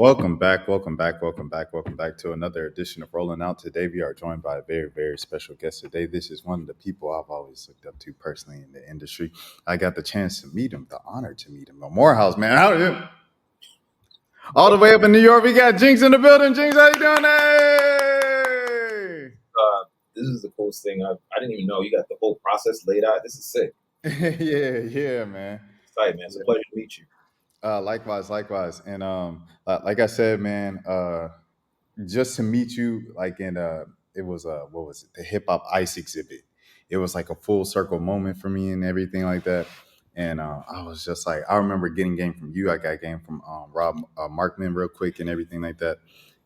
Welcome back to another edition of Rolling Out. Today we are joined by a very, very special guest today. This is one of the people I've always looked up to personally in the industry. I got the chance to meet him, the honor to meet him. Morehouse, man, how are you? All the way up in New York, we got Jinx in the building. Jinx, how you doing? This is the coolest thing. I didn't even know you got the whole process laid out. This is sick. Yeah, man. It's tight, man. It's a pleasure to meet you. Likewise. And like I said, man, just to meet you, like in it was what was it, the hip hop ice exhibit. It was like a full circle moment for me and everything like that. And I was just like, I remember getting game from you. I got game from Rob Markman real quick and everything like that.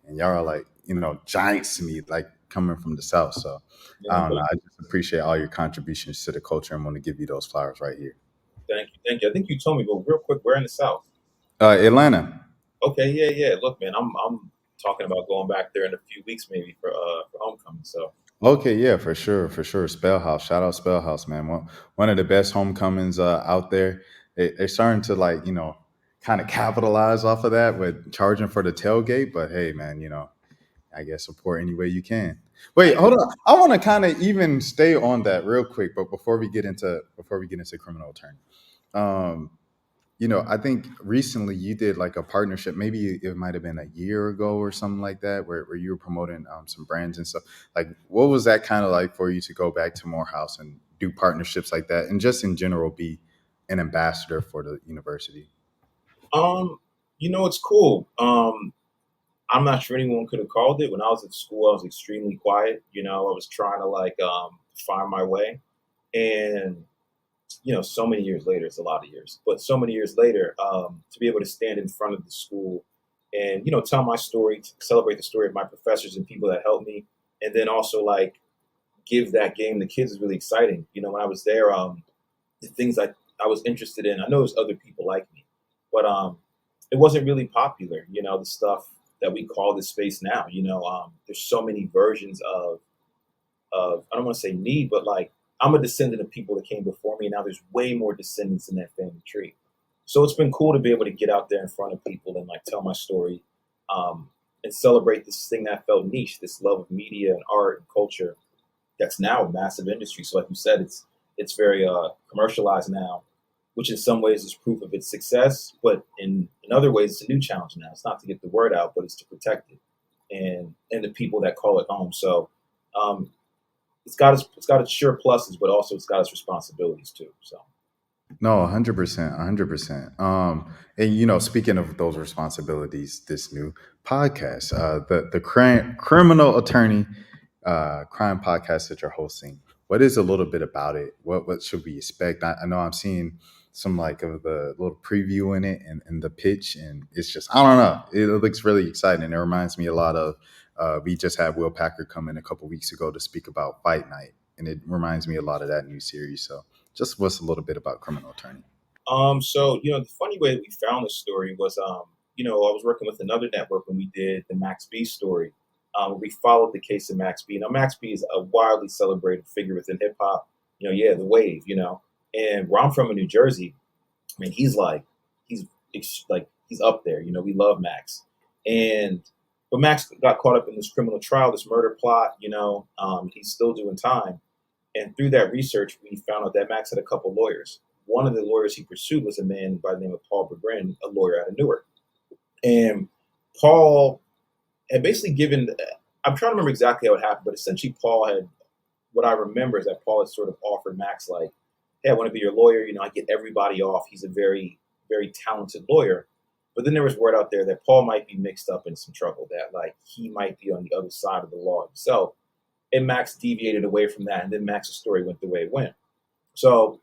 And y'all are like, giants to me, like coming from the South. So I don't know. I just appreciate all your contributions to the culture and want to give you those flowers right here. Thank you. I think you told me, but real quick, we're in the South. Atlanta. Okay, yeah. Look, man, I'm talking about going back there in a few weeks, maybe for homecoming. So Okay, yeah, for sure. Spellhouse, shout out Spellhouse, man. One of the best homecomings out there. They're starting to kind of capitalize off of that with charging for the tailgate. But hey, man, I guess support any way you can. Wait, hold on. I want to kind of even stay on that real quick, but before we get into criminal attorney, um, I think recently you did like a partnership. Maybe it might have been a year ago or something like that, where you were promoting some brands and stuff. Like, what was that kind of like for you to go back to Morehouse and do partnerships like that, and just in general be an ambassador for the university? um, it's cool. I'm not sure anyone could have called it. When I was at school, I was extremely quiet. I was trying to find my way, and so many years later, it's a lot of years, but so many years later, to be able to stand in front of the school and, tell my story, celebrate the story of my professors and people that helped me, and then also give that game to kids is really exciting. When I was there, the things I was interested in, I know there's other people like me, but it wasn't really popular, the stuff that we call this space now. There's so many versions I don't want to say me, but I'm a descendant of people that came before me. And now there's way more descendants in that family tree. So it's been cool to be able to get out there in front of people and tell my story, and celebrate this thing that felt niche, this love of media and art and culture that's now a massive industry. So like you said, it's very commercialized now, which in some ways is proof of its success, but in other ways it's a new challenge now. It's not to get the word out, but it's to protect it and the people that call it home. So um, it's got its sure pluses, but also it's got its responsibilities too. So No, 100%, 100%. And speaking of those responsibilities, this new podcast, the criminal attorney crime podcast that you're hosting. What is a little bit about it? What should we expect? I know I'm seeing some like of the little preview in it and the pitch, and it's just I don't know. It looks really exciting. It reminds me a lot of we just had Will Packer come in a couple weeks ago to speak about Fight Night, and it reminds me a lot of that new series. So just what's a little bit about criminal attorney. so the funny way that we found this story was I was working with another network when we did the Max B story. We followed the case of Max B. Now Max B is a widely celebrated figure within hip hop. Yeah, the wave. And where I'm from in New Jersey, I mean, he's he's up there. We love Max, and but Max got caught up in this criminal trial, this murder plot. He's still doing time, and through that research, we found out that Max had a couple lawyers. One of the lawyers he pursued was a man by the name of Paul Bergren, a lawyer out of Newark, and Paul had basically given. I'm trying to remember exactly how it happened, but essentially, Paul had. What I remember is that Paul had sort of offered Max like, "Hey, I want to be your lawyer. I get everybody off. He's a very, very talented lawyer." But then there was word out there that Paul might be mixed up in some trouble, that he might be on the other side of the law himself. And Max deviated away from that, and then Max's story went the way it went. So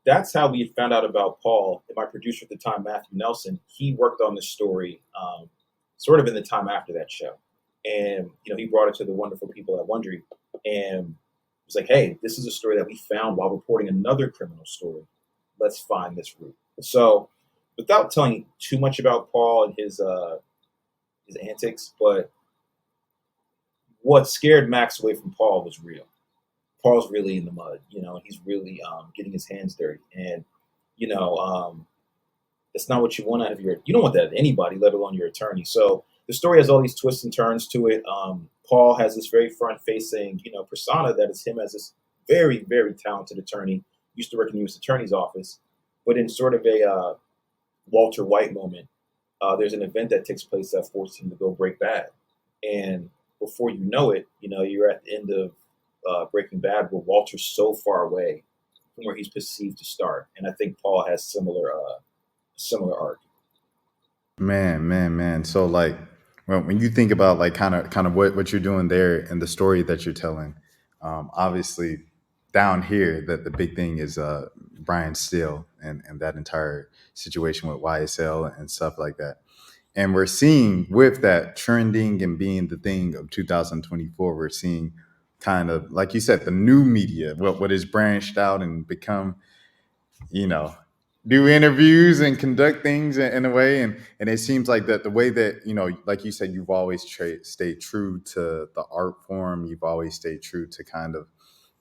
that's how we found out about Paul. And my producer at the time, Matthew Nelson, he worked on this story sort of in the time after that show. And he brought it to the wonderful people at Wondery, and was like, "Hey, this is a story that we found while reporting another criminal story. Let's find this route." So, without telling you too much about Paul and his antics, but what scared Max away from Paul was real. Paul's really in the mud, and he's really getting his hands dirty. And you know, um, That's not what you want out of your. You don't want that out of anybody, let alone your attorney. So the story has all these twists and turns to it. Paul has this very front-facing, persona that is him as this very, very talented attorney. Used to work in the U.S. Attorney's office, but in sort of a Walter White moment, there's an event that takes place that forces him to go break bad, and before you know it, you're at the end of Breaking Bad, where Walter's so far away from where he's perceived to start, and I think Paul has similar arc. Man. So like, when you think about like kind of what you're doing there and the story that you're telling, obviously down here that the big thing is Brian Steele and that entire situation with YSL and stuff like that. And we're seeing with that trending and being the thing of 2024, we're seeing kind of like you said, the new media, what is branched out and become, you know, do interviews and conduct things in a way. And it seems like that the way that, like you said, you've always stayed true to the art form. You've always stayed true to kind of,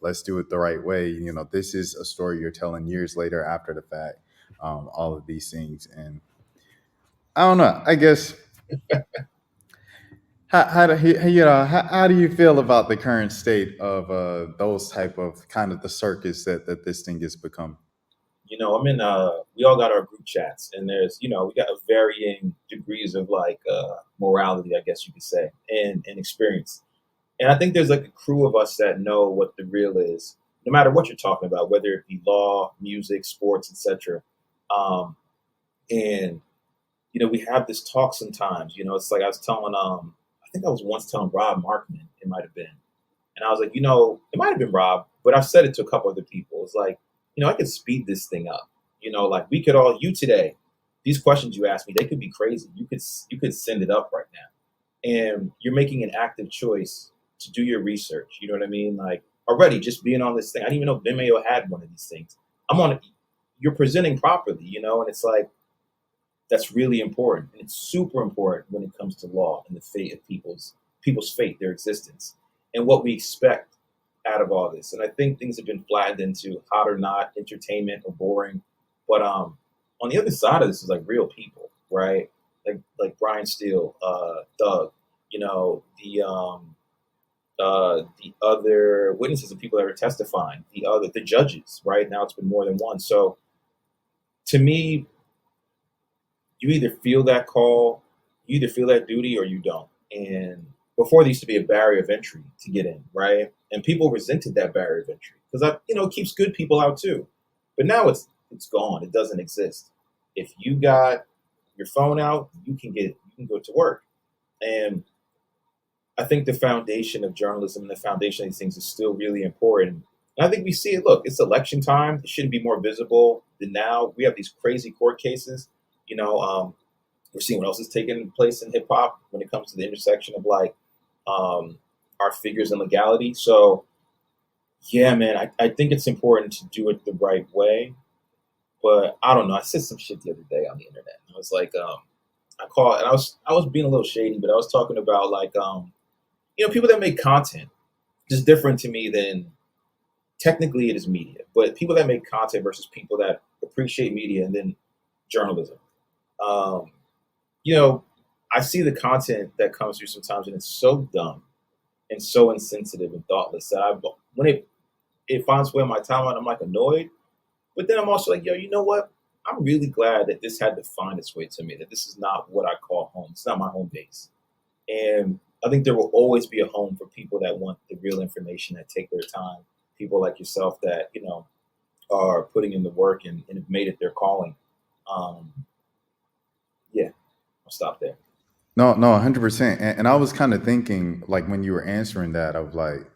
let's do it the right way. This is a story you're telling years later after the fact, all of these things. And I don't know, I guess, how do you feel about the current state of those type of kind of the circus that this thing has become? I'm in we all got our group chats, and there's we got varying degrees of like morality, I guess you could say, and experience. And I think there's like a crew of us that know what the real is, no matter what you're talking about, whether it be law, music, sports, etc. Um, and we have this talk sometimes. It's like I was telling I think I was once telling Rob Markman, it might have been, and I was like, it might have been Rob, but I've said it to a couple other people. It's like, I could speed this thing up. Like we could all you today. These questions you asked me, they could be crazy. You could send it up right now, and you're making an active choice to do your research. You know what I mean? Like already just being on this thing. I didn't even know Vimeo had one of these things. I'm on it. You're presenting properly, and it's like that's really important, and it's super important when it comes to law and the fate of people's fate, their existence, and what we expect out of all this. And I think things have been flattened into hot or not, entertainment or boring. But on the other side of this is like real people, right? Like Brian Steele, Doug, the other witnesses and people that are testifying, the judges, right? Now it's been more than one. So to me, you either feel that call, you either feel that duty or you don't. And before there used to be a barrier of entry to get in, right? And people resented that barrier of entry because it keeps good people out too. But now it's gone. It doesn't exist. If you got your phone out, you can go to work. And I think the foundation of journalism and the foundation of these things is still really important. And I think we see it. Look, it's election time. It shouldn't be more visible than now. We have these crazy court cases. You know, um, we're seeing what else is taking place in hip hop when it comes to the intersection of like um, our figures and legality. So yeah, man, I think it's important to do it the right way. But I don't know. I said some shit the other day on the internet. I was like, I call and I was being a little shady, but I was talking about like people that make content is different to me than technically it is media, but people that make content versus people that appreciate media and then journalism. Um, you know, I see the content that comes through sometimes, and it's so dumb and so insensitive and thoughtless that when it finds way on my timeline, I'm like annoyed. But then I'm also like, yo, you know what? I'm really glad that this had to find its way to me. That this is not what I call home. It's not my home base. And I think there will always be a home for people that want the real information, that take their time. People like yourself that are putting in the work and have made it their calling. Um, yeah, I'll stop there. No, 100%. And I was kind of thinking, like, when you were answering that, I was like,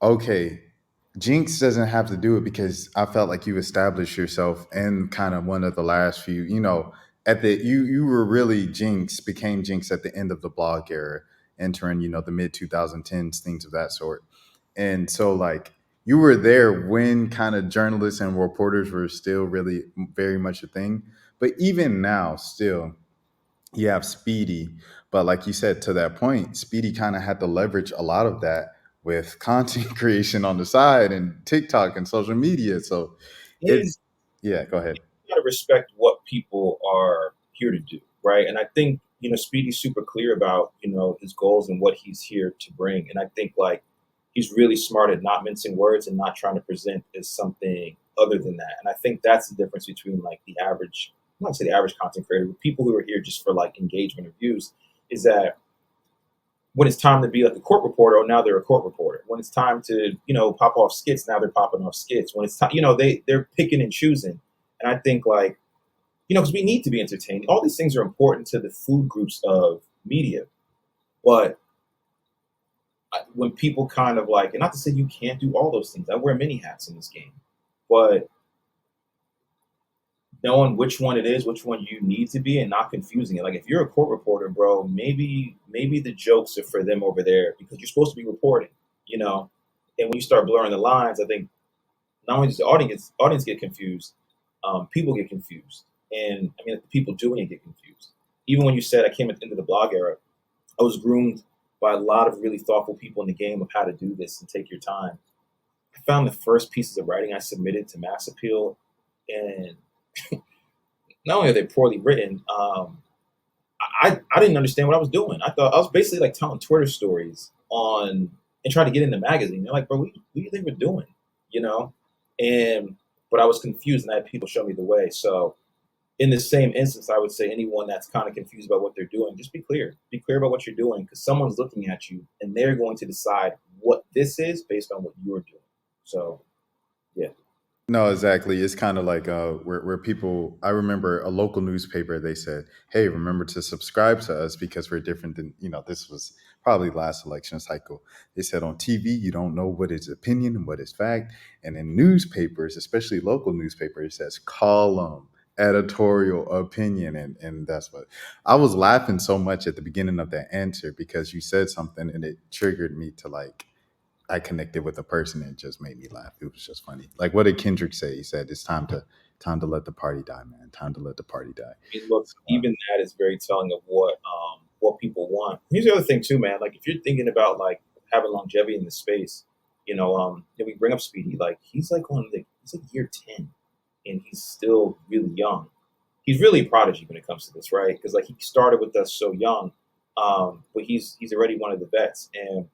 okay, Jinx doesn't have to do it because I felt like you established yourself in kind of one of the last few, at the you were really Jinx, became Jinx at the end of the blog era, entering, the mid 2010s, things of that sort. And so like you were there when kind of journalists and reporters were still really very much a thing. But even now, still, you have Speedy, but like you said, to that point, Speedy kind of had to leverage a lot of that with content creation on the side and TikTok and social media. So And it's, yeah, go ahead. to respect what people are here to do, right? And I think Speedy's super clear about his goals and what he's here to bring. And I think like he's really smart at not mincing words and not trying to present as something other than that. And I think that's the difference between like the average, I'm not say the average content creator, but people who are here just for like engagement or views, is that when it's time to be like a court reporter, oh, now they're a court reporter. When it's time to, pop off skits, now they're popping off skits. When it's time, they're picking and choosing. And I think like, because we need to be entertained. All these things are important to the food groups of media. But when people kind of like, and not to say you can't do all those things, I wear many hats in this game, but knowing which one it is, which one you need to be, and not confusing it. Like if you're a court reporter, bro, maybe the jokes are for them over there because you're supposed to be reporting, you know. And when you start blurring the lines, I think not only does the audience get confused, people get confused, and I mean the people doing it get confused. Even when you said I came at the end of the blog era, I was groomed by a lot of really thoughtful people in the game of how to do this and take your time. I found the first pieces of writing I submitted to Mass Appeal, and not only are they poorly written, I didn't understand what I was doing. I thought I was basically like telling Twitter stories on and trying to get in the magazine. They're like, bro, what do you think we're doing? You know? And but I was confused and I had people show me the way. So in the same instance, I would say anyone that's kind of confused about what they're doing, just be clear. Be clear about what you're doing because someone's looking at you and they're going to decide what this is based on what you're doing. So yeah. No, exactly. It's kind of like where people. I remember a local newspaper. They said, "Hey, remember to subscribe to us because we're different than you know." This was probably last election cycle. They said on TV, you don't know what is opinion and what is fact, and in newspapers, especially local newspapers, it says column, editorial, opinion, and that's what I was laughing so much at the beginning of that answer because you said something and it triggered me to like I connected with a person and it just made me laugh. It was just funny. Like what did Kendrick say? He said it's time to let the party die, man. Time to let the party die. I mean, look, So, even that is very telling of what people want. Here's the other thing too, man. Like if you're thinking about like having longevity in the space, we bring up Speedy, like he's like year 10 and he's still really young. He's really a prodigy when it comes to this, right? Because like he started with us so young, but he's already one of the vets, and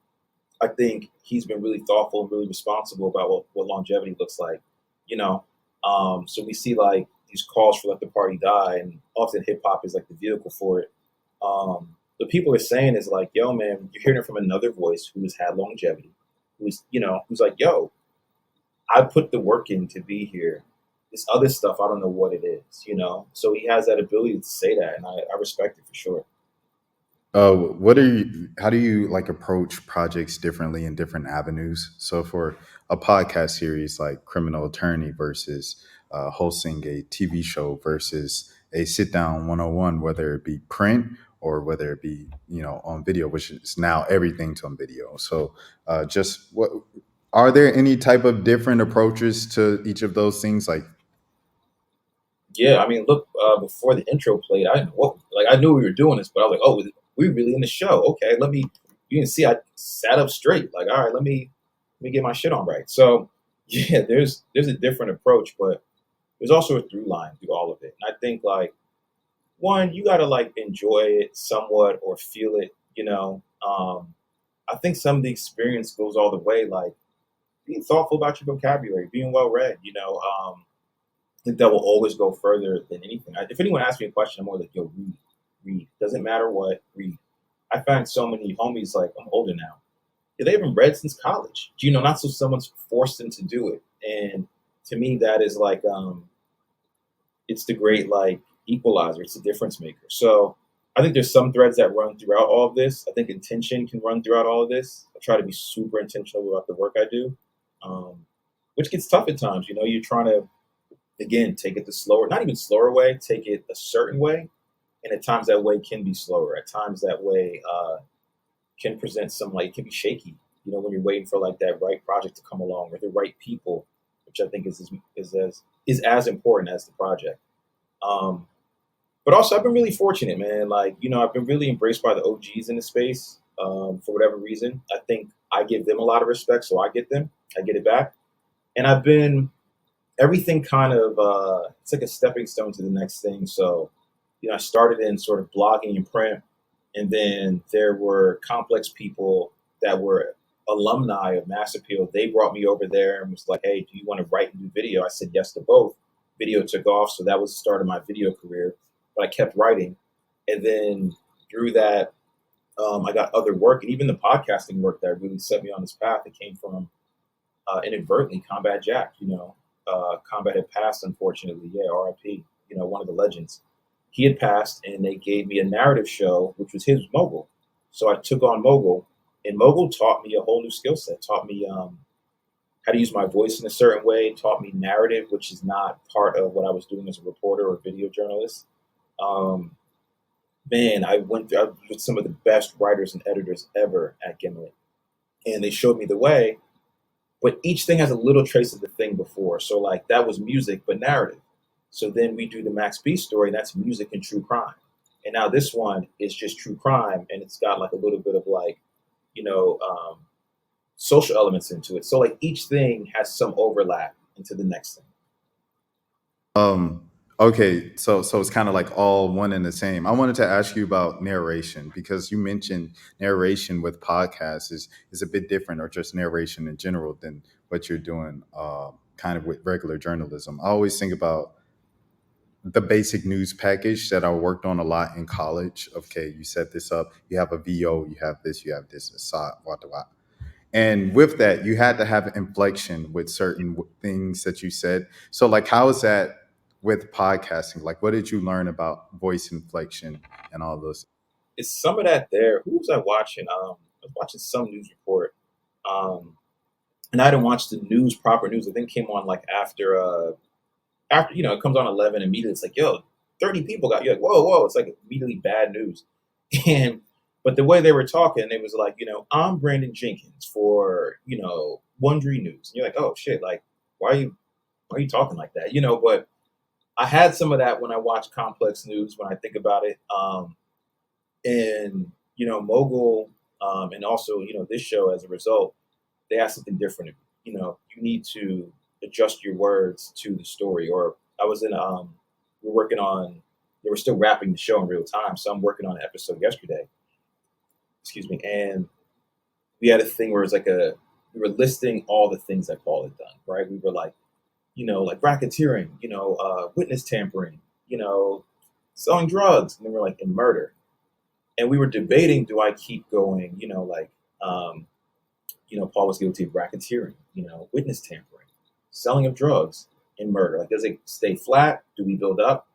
I think he's been really thoughtful and really responsible about what longevity looks like, you know. So we see like these calls for let the party die, and often hip hop is like the vehicle for it. What people are saying is like, yo, man, you're hearing it from another voice who has had longevity, who's like, yo, I put the work in to be here. This other stuff, I don't know what it is. So he has that ability to say that, and I respect it for sure. what are you? How do you like approach projects differently in different avenues? So for a podcast series like Criminal Attorney versus hosting a TV show versus a sit down 101, whether it be print or whether it be on video, which is now everything's on video. So just what are there any type of different approaches to each of those things? Like Yeah, I mean, look, before the intro played, I didn't know what, like, I knew we were doing this, but I was like, oh, we really in the show. Okay, you can see I sat up straight. Like, all right, let me get my shit on right. So, yeah, there's a different approach, but there's also a through line through all of it. And I think, like, one, you got to, like, enjoy it somewhat or feel it. I think some of the experience goes all the way, like, being thoughtful about your vocabulary, being well read, think that will always go further than anything. If anyone asks me a question, I'm more like, yo, read. Doesn't matter what, read. I find so many homies, like, I'm older now. Yeah, they haven't read since college. Not so someone's forced them to do it. And to me, that is like, it's the great, like, equalizer. It's a difference maker. So I think there's some threads that run throughout all of this. I think intention can run throughout all of this. I try to be super intentional about the work I do, which gets tough at times. You're trying to, again, take it the slower, not even slower way, take it a certain way. And at times that way can be slower. At times that way can present some, like, it can be shaky, when you're waiting for like that right project to come along or the right people, which I think is as important as the project. Um, but also I've been really fortunate, man. Like, I've been really embraced by the OGs in the space for whatever reason. I think I give them a lot of respect, so I get them. I get it back. And I've been everything kind of it's like a stepping stone to the next thing. So, I started in sort of blogging and print, and then there were complex people that were alumni of Mass Appeal. They brought me over there and was like, "Hey, do you want to write and do video?" I said yes to both. Video took off, so that was the start of my video career. But I kept writing, and then through that, I got other work, and even the podcasting work that really set me on this path. It came from inadvertently Combat Jack. Combat had passed, unfortunately. Yeah, R.I.P. One of the legends. He had passed, and they gave me a narrative show, which was his Mogul. So I took on Mogul, and Mogul taught me a whole new skill set. Taught me how to use my voice in a certain way. Taught me narrative, which is not part of what I was doing as a reporter or video journalist. Um, Man, I was with some of the best writers and editors ever at Gimlet, and they showed me the way. But each thing has a little trace of the thing before. So like that was music, but narrative. So then we do the Max B story, and that's music and true crime. And now this one is just true crime, and it's got like a little bit of like, you know, um, social elements into it. So like each thing has some overlap into the next thing. Um, okay, so it's kind of like all one and the same. I wanted to ask you about narration because you mentioned narration with podcasts is a bit different, or just narration in general than what you're doing, kind of with regular journalism. I always think about the basic news package that I worked on a lot in college. Okay, you set this up, you have a VO, you have this, aside, what. And with that, you had to have inflection with certain things that you said. So, like, how is that with podcasting? Like, what did you learn about voice inflection and all those? Is some of that there? Who was I watching? I was watching some news report. Um, and I didn't watch the news, proper news. I think it came on like after it comes on 11 immediately. It's like, yo, 30 people got. You're like, whoa, whoa. It's like immediately bad news. And but the way they were talking, it was like, I'm Brandon Jenkins for Wondery News. And you're like, oh shit, like why are you talking like that? But I had some of that when I watch complex news. When I think about it, and Mogul, and also this show as a result, they have something different. You need to adjust your words to the story. Or I was in we're working on they were still wrapping the show in real time, so I'm working on an episode yesterday. Excuse me, and we had a thing where it's like we were listing all the things that Paul had done. Right, we were like like racketeering, witness tampering, selling drugs, and then we're like in murder, and we were debating, do I keep going, um, Paul was guilty of racketeering, witness tampering, selling of drugs, and murder. Like, does it stay flat? Do we build up?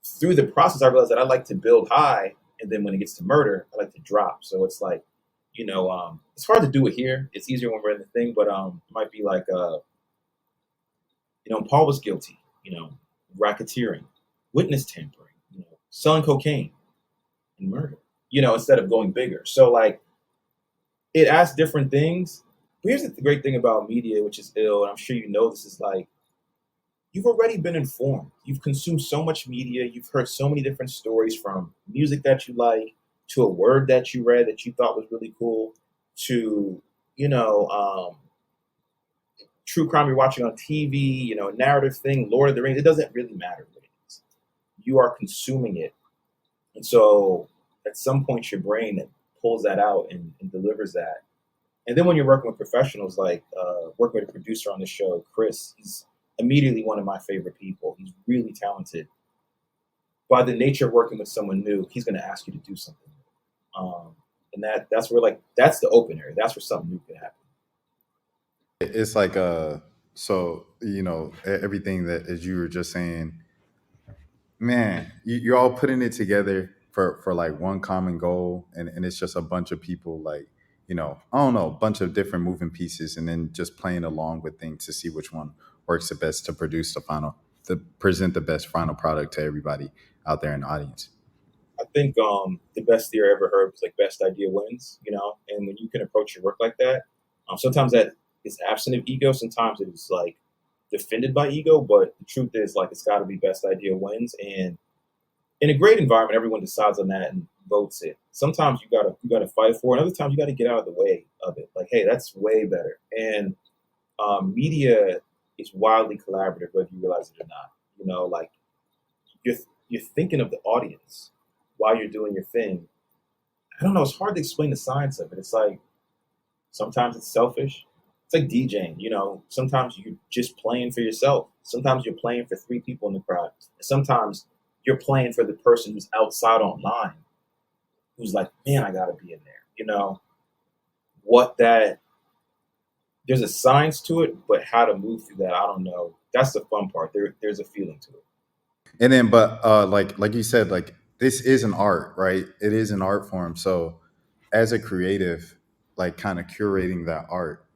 Through the process, I realized that I like to build high, and then when it gets to murder, I like to drop. So it's like, it's hard to do it here. It's easier when we're in the thing, but it might be like, Paul was guilty, racketeering, witness tampering, selling cocaine and murder, instead of going bigger. So like it asks different things. But here's the great thing about media, which is ill, and I'm sure this is like you've already been informed. You've consumed so much media. You've heard so many different stories, from music that you like to a word that you read that you thought was really cool to, you know, um, true crime you're watching on TV, narrative thing, Lord of the Rings. It doesn't really matter what it is. You are consuming it. And so at some point, your brain pulls that out and delivers that. And then when you're working with professionals, like working with a producer on the show, Chris, he's immediately one of my favorite people. He's really talented. By the nature of working with someone new, he's going to ask you to do something. And that's where that's the opener. That's where something new can happen. It's like so everything that, as you were just saying, man, you're all putting it together for like one common goal, and it's just a bunch of people, like, I don't know, a bunch of different moving pieces, and then just playing along with things to see which one works the best to produce to present the best final product to everybody out there in the audience. I think the best theory I ever heard was like best idea wins, and when you can approach your work like that, sometimes that is absent of ego, sometimes it is like defended by ego, but the truth is like it's got to be best idea wins. And in a great environment, everyone decides on that and votes it. Sometimes you gotta fight for it, and other times you got to get out of the way of it. Like, hey, that's way better. And media is wildly collaborative, whether you realize it or not. Like you're you're thinking of the audience while you're doing your thing. I don't know. It's hard to explain the science of it. It's like sometimes it's selfish. It's like DJing. Sometimes you're just playing for yourself. Sometimes you're playing for three people in the crowd. And sometimes you're playing for the person who's outside online, who's like, man, I gotta be in there. What that there's a science to it, but how to move through that, I don't know. That's the fun part. There's a feeling to it. And then, but like you said, like this is an art, right? It is an art form. So, as a creative, like kind of curating that art,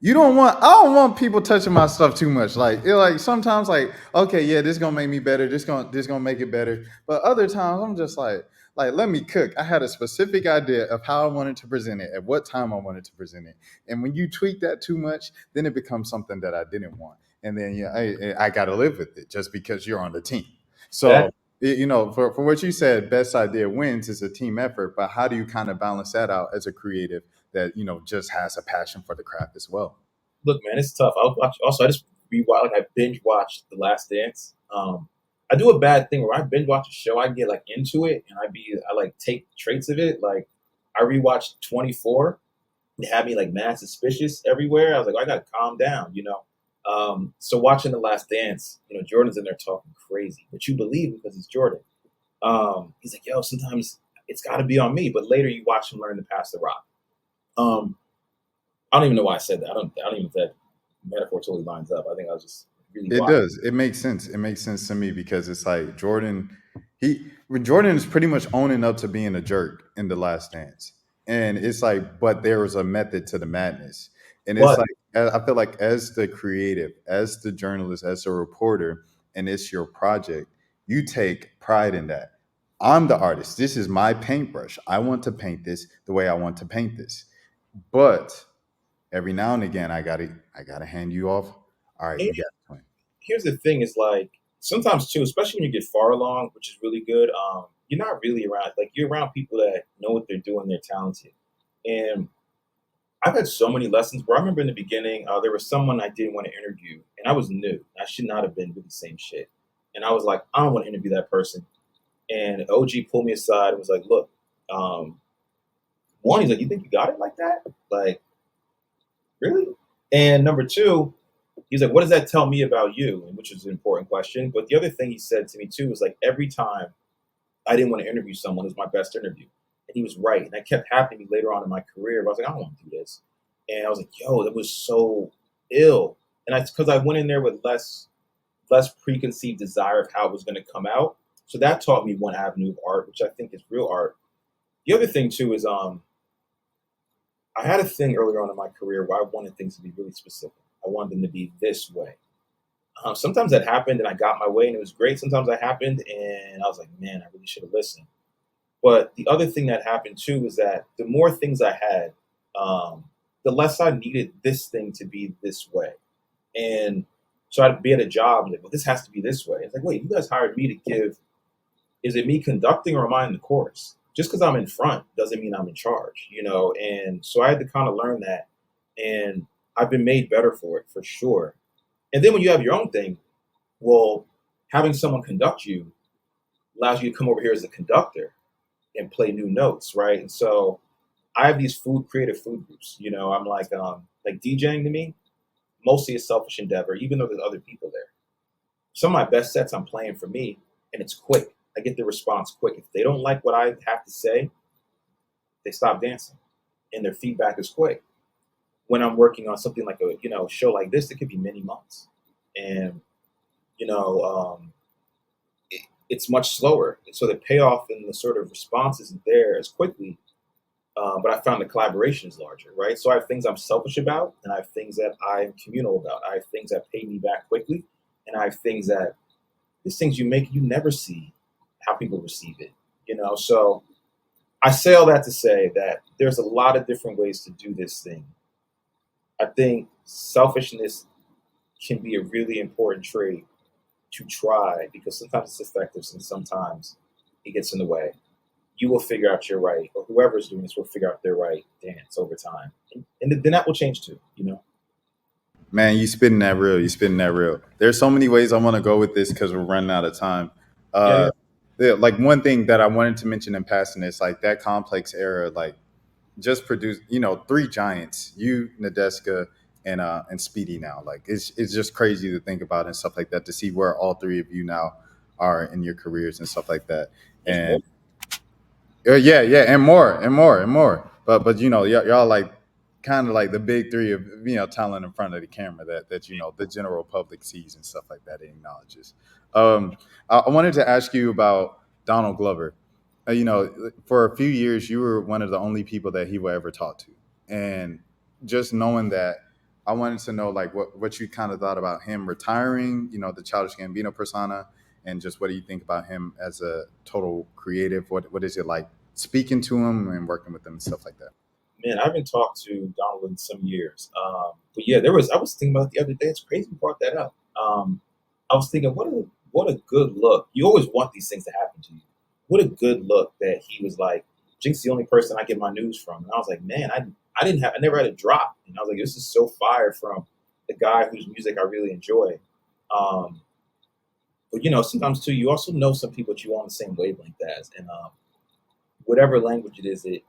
I don't want people touching my stuff too much. Like sometimes like, okay, yeah, this gonna make me better. This gonna make it better. But other times I'm just like let me cook. I had a specific idea of how I wanted to present it, at what time I wanted to present it. And when you tweak that too much, then it becomes something that I didn't want. And then yeah, I gotta live with it just because you're on the team. So That for what you said, best idea wins is a team effort. But how do you kind of balance that out as a creative that just has a passion for the craft as well? Look, man, it's tough. I'll watch. Also, I just rewatch. Like I binge watched The Last Dance. I do a bad thing where I binge watch a show. I get like into it, and I like take traits of it. Like I rewatched 24. It had me like mad suspicious everywhere. I was like, I gotta calm down. So watching The Last Dance, Jordan's in there talking crazy, but you believe him because it's Jordan. He's like, yo, sometimes it's got to be on me, but later you watch him learn to pass the rock. Um, I don't even know why I said that. I don't even think that metaphor totally lines up. I think I was just really It wild. does. It makes sense. It makes sense to me because it's like when Jordan is pretty much owning up to being a jerk in The Last Dance. And it's like, but there was a method to the madness. And it's But like, I feel like as the creative, as the journalist, as a reporter, and it's your project, you take pride in that. I'm the artist. This is my paintbrush. I want to paint this the way I want to paint this. But every now and again, I gotta hand you off. All right, and you got to twin. here's the thing: is like sometimes too, especially when you get far along, which is really good. You're not really around like you're around people that know what they're doing. They're talented, and I've had so many lessons. Where I remember in the beginning, there was someone I didn't want to interview, and I was new. I should not have been doing the same shit, and I was like, I don't want to interview that person. And OG pulled me aside and was like, look, um, one, he's like, you think you got it like that? Like, really? And number two, he's like, what does that tell me about you? And which is an important question. But the other thing he said to me too was like, every time I didn't want to interview someone, it was my best interview. And he was right. And that kept happening to me later on in my career. But I was like, I don't want to do this. And I was like, yo, that was so ill. And it's because I went in there with less preconceived desire of how it was going to come out. So that taught me one avenue of art, which I think is real art. The other thing too is I had a thing earlier on in my career where I wanted things to be really specific. I wanted them to be this way. Sometimes that happened and I got my way and it was great. Sometimes that happened and I was like, man, I really should have listened. But the other thing that happened too is that the more things I had, the less I needed this thing to be this way. And so I'd be at a job like, well, this has to be this way. It's like, wait, you guys hired me to give. Is it me conducting or am I in the chorus? Just because I'm in front doesn't mean I'm in charge. And so I had to kind of learn that, and I've been made better for it for sure. And then when you have your own thing, well, having someone conduct you allows you to come over here as a conductor and play new notes, right? And so I have these creative food groups. I'm like DJing to me, mostly a selfish endeavor, even though there's other people there. Some of my best sets I'm playing for me, and it's quick. I get the response quick. If they don't like what I have to say, they stop dancing, and their feedback is quick. When I'm working on something like a show like this, it could be many months, and you know it's much slower. And so the payoff and the sort of response isn't there as quickly. But I found the collaboration is larger, right? So I have things I'm selfish about, and I have things that I'm communal about. I have things that pay me back quickly, and I have things that these things you make, you never see how people receive it. So I say all that to say that there's a lot of different ways to do this thing. I think selfishness can be a really important trait to try because sometimes it's effective and sometimes it gets in the way. You will figure out your right, or whoever's doing this will figure out their right dance over time. And then that will change too. Man, you spitting that real. You spitting that real. There's so many ways I want to go with this because we're running out of time. Yeah, yeah, Uh, like one thing that I wanted to mention in passing is like that complex era, like just produced, three giants, you, Nadeska, and Speedy now. Like it's just crazy to think about and stuff like that to see where all three of you now are in your careers and stuff like that. there's more. And yeah, yeah, and more, and more, and more. But y'all like kind of like the big three of talent in front of the camera that the general public sees and stuff like that and acknowledges. I wanted to ask you about Donald Glover. For a few years, you were one of the only people that he would ever talk to, and just knowing that, I wanted to know like what you kind of thought about him retiring. The Childish Gambino persona, and just what do you think about him as a total creative? What is it like speaking to him and working with him and stuff like that? Man, I haven't talked to Donald in some years. But yeah, there was. I was thinking about it the other day. It's crazy you brought that up. I was thinking, what a good look. You always want these things to happen to you. What a good look that he was like, Jinx, is the only person I get my news from. And I was like, man, I never had a drop. And I was like, this is so fire from the guy whose music I really enjoy. Um, but sometimes too, you also know some people that you on the same wavelength as, and whatever language it is that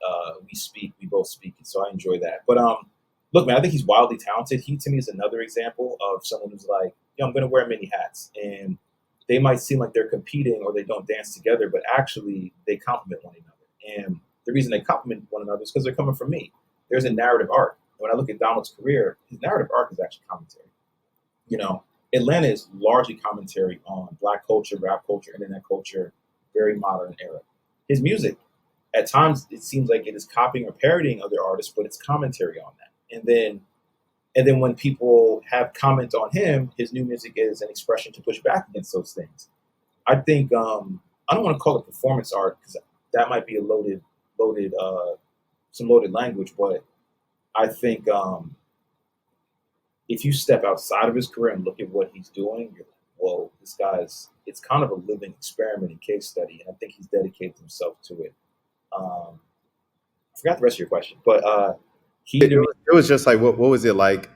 we speak, we both speak it. So I enjoy that. But look, man, I think he's wildly talented. He to me is another example of someone who's like, I'm going to wear many hats, and they might seem like they're competing or they don't dance together, but actually they complement one another. And the reason they complement one another is because they're coming from me. There's a narrative arc. When I look at Donald's career, his narrative arc is actually commentary. You know, Atlanta is largely commentary on black culture, rap culture, internet culture, very modern era. His music, at times, it seems like it is copying or parodying other artists, but it's commentary on that. And then when people have comment on him, his new music is an expression to push back against those things. I think I don't want to call it performance art because that might be a loaded, some loaded language. But I think if you step outside of his career and look at what he's doing, you're like, whoa, this guy's. It's kind of a living experiment and case study, and I think he's dedicated himself to it. I forgot the rest of your question, but he to me, It was just like what was it like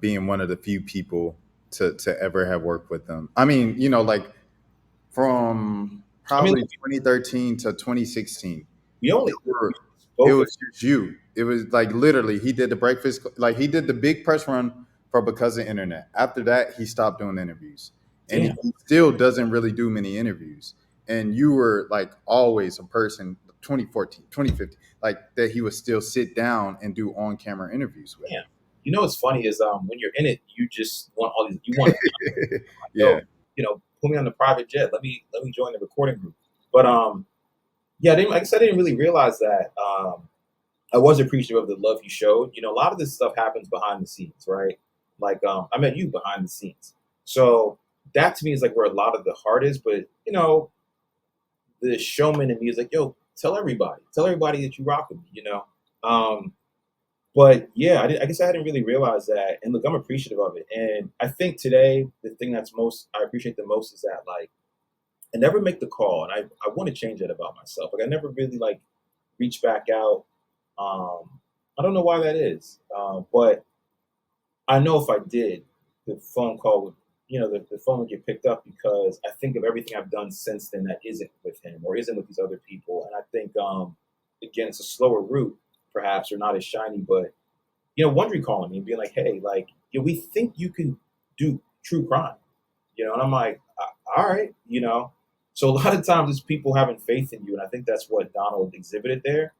being one of the few people to ever have worked with them? I mean, like from I mean, probably 2013 to 2016, we there only were, it spoke. was just you. It was like literally he did the breakfast, like he did the big press run for Because of Internet. After that, he stopped doing interviews, and Damn, he still doesn't really do many interviews. And you were like always a person, 2014, 2015, like that he would still sit down and do on camera interviews with. damn. What's funny is when you're in it, you just want all these. You want like, Yeah. yo, put me on the private jet. Let me join the recording group. But yeah, like I said, I didn't really realize that. I was appreciative of the love he showed. A lot of this stuff happens behind the scenes, right? Like I met you behind the scenes, so that to me is like where a lot of the heart is. But the showman in me is like, yo, tell everybody that you rock with me. Um, but yeah, I guess I hadn't really realized that. And look, I'm appreciative of it. And I think today the thing that's most I appreciate the most is that like I never make the call, and I want to change that about myself. Like I never really like reach back out. I don't know why that is, but I know if I did, the phone call would, the phone would get picked up because I think of everything I've done since then that isn't with him or isn't with these other people, and I think again it's a slower route perhaps or not as shiny, but Wondery calling me and being like, hey, like we think you can do true crime, and I'm like, all right, So a lot of times it's people having faith in you, and I think that's what Donald exhibited there.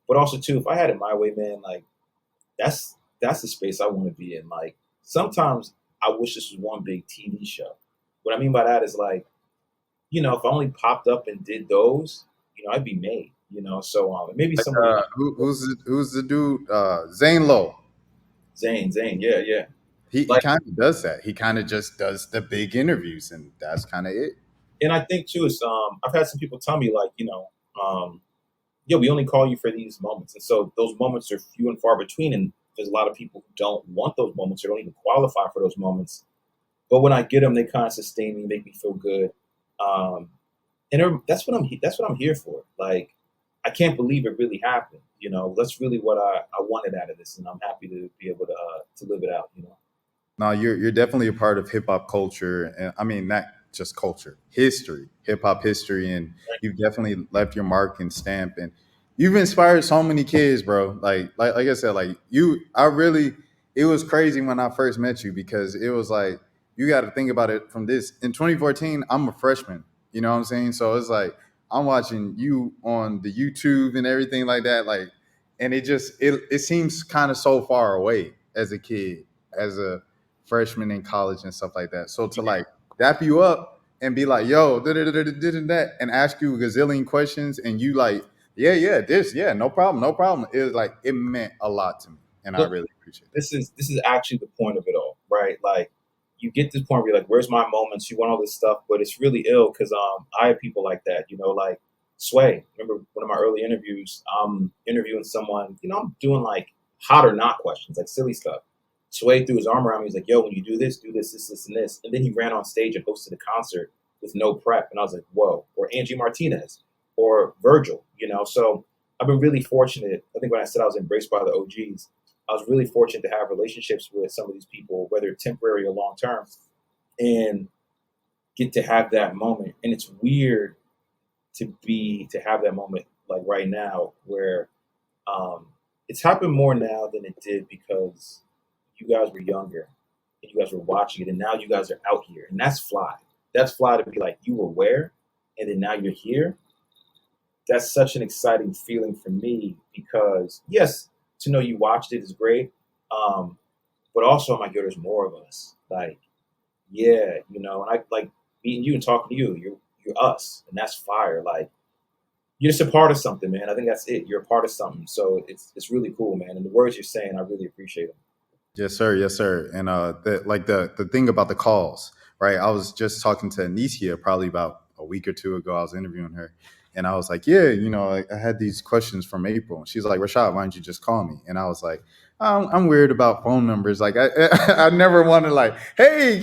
But also too, if I had it my way, man, like that's the space I want to be in. Like sometimes I wish this was one big TV show. What I mean by that is like, if I only popped up and did those, I'd be made. So maybe somebody like Who's the dude? Zane Lowe. Zane, yeah, yeah. He Like, kind of does that. He kind of just does the big interviews, and that's kind of it. and I think too is I've had some people tell me like, yeah, we only call you for these moments, and so those moments are few and far between, and there's a lot of people who don't want those moments or don't even qualify for those moments. But when I get them, they kind of sustain me, make me feel good. Um, and that's what I'm here for. Like, I can't believe it really happened. That's really what I wanted out of this, and I'm happy to be able to live it out. No, you're definitely a part of hip hop culture, and I mean not just culture, history, hip hop history, and you've definitely left your mark and stamp, and you've inspired so many kids, bro. Like I said, like you, I really, it was crazy when I first met you because it was like you got to think about it from this. In 2014, I'm a freshman. You know what I'm saying? So it's like I'm watching you on the YouTube and everything like that, like, and it seems kind of so far away as a kid, as a freshman in college and stuff like that. So to Yeah. like dap you up and be like, yo, that, and ask you a gazillion questions and you like, yeah, this, yeah, no problem, no problem. It was like it meant a lot to me. And I Look, really appreciate that. this is actually the point of it all, right? Like you get to the point where you're like, where's my moments? You want all this stuff, but it's really ill because I have people like that, like Sway. Remember one of my early interviews, I'm interviewing someone, I'm doing like hot or not questions, like silly stuff. Sway threw his arm around me. He's like, yo, when you do this, and this. And then he ran on stage and hosted a concert with no prep. And I was like, whoa. Or Angie Martinez or Virgil, So I've been really fortunate. I think when I said I was embraced by the OGs, I was really fortunate to have relationships with some of these people, whether temporary or long term, and get to have that moment. And it's weird to have that moment like right now, where um, it's happened more now than it did because you guys were younger and you guys were watching it, and now you guys are out here, and that's fly. That's fly to be like you were where, and then now you're here. That's such an exciting feeling for me because yes, to know you watched it is great. Um, but also I'm like, yo, there's more of us. Like, yeah, and I like meeting you and talking to you. You're us, and that's fire. Like, you're just a part of something, man. I think that's it. You're a part of something, so it's really cool, man. And the words you're saying, I really appreciate them. Yes, sir. Yes, sir. And the thing about the calls, right? I was just talking to Anicia probably about a week or two ago. I was interviewing her, and I was like, "Yeah, I had these questions from April." And she's like, "Rashad, why don't you just call me?" And I was like, I'm weird about phone numbers. Like, I never wanted like, "Hey,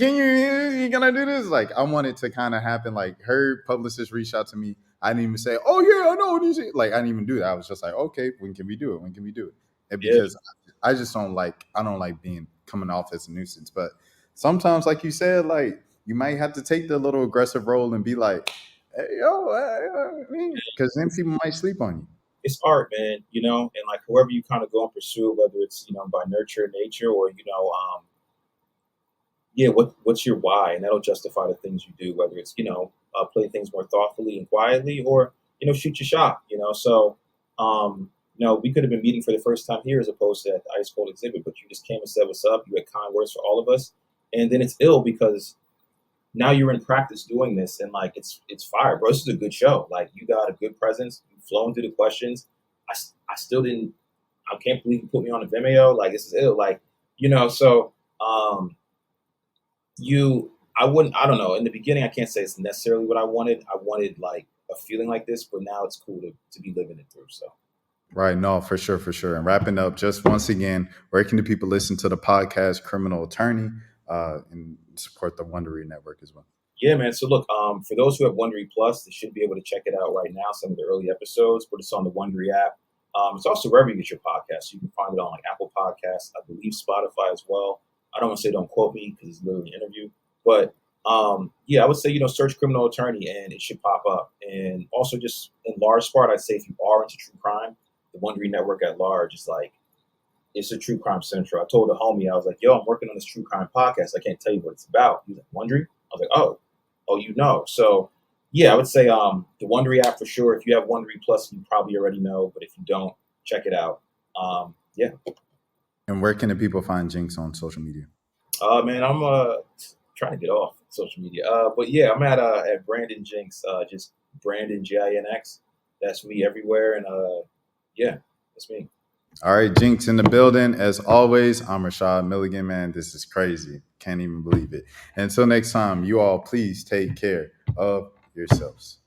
can I do this?" Like, I wanted to kind of happen. Like, her publicist reached out to me. I didn't even say, "Oh yeah, I know this." Like, I didn't even do that. I was just like, "Okay, when can we do it? When can we do it?" And Yeah, because I don't like being coming off as a nuisance. But sometimes, like you said, like you might have to take the little aggressive role and be like, hey, yo, because then it's, people might sleep on you. it's art, man. And like whoever you kind of go and pursue, whether it's by nurture, nature, or yeah, what's your why, and that'll justify the things you do. Whether it's play things more thoughtfully and quietly, or shoot your shot. So we could have been meeting for the first time here as opposed to at the ice cold exhibit, but you just came and said what's up. You had kind words for all of us, and then it's ill because now you're in practice doing this, and like it's fire, bro. This is a good show. Like you got a good presence. You've flown through the questions. I still didn't. I can't believe you put me on a Vimeo. Like this is ill. Like so. I wouldn't, I don't know, in the beginning I can't say it's necessarily what I wanted like a feeling like this, but now it's cool to be living it through. So Right. No, for sure, for sure. And wrapping up, just once again, where can the people listen to the podcast Criminal Attorney and support the Wondery Network as well? yeah, man. So look, for those who have Wondery Plus, they should be able to check it out right now, some of the early episodes, but it's on the Wondery app. It's also wherever you get your podcasts. So you can find it on like Apple Podcasts, I believe Spotify as well. I don't want to say don't quote me because it's literally an interview, but yeah, I would say search Criminal Attorney and it should pop up. And also, just in large part, I'd say if you are into true crime, the Wondery Network at large is like it's a true crime central. I told a homie, I was like, "Yo, I'm working on this true crime podcast. I can't tell you what it's about." He's like, "Wondery?" I was like, "Oh, you know." So yeah, I would say the Wondery app for sure. If you have Wondery Plus, you probably already know, but if you don't, check it out. Yeah, And where can the people find Jinx on social media? man, I'm trying to get off social media. But yeah, I'm at Brandon Jinx, just Brandon Jinx. That's me everywhere, and yeah, that's me. All right, Jinx in the building. As always, I'm Rashad Milligan, man. This is crazy. Can't even believe it. Until next time, you all please take care of yourselves.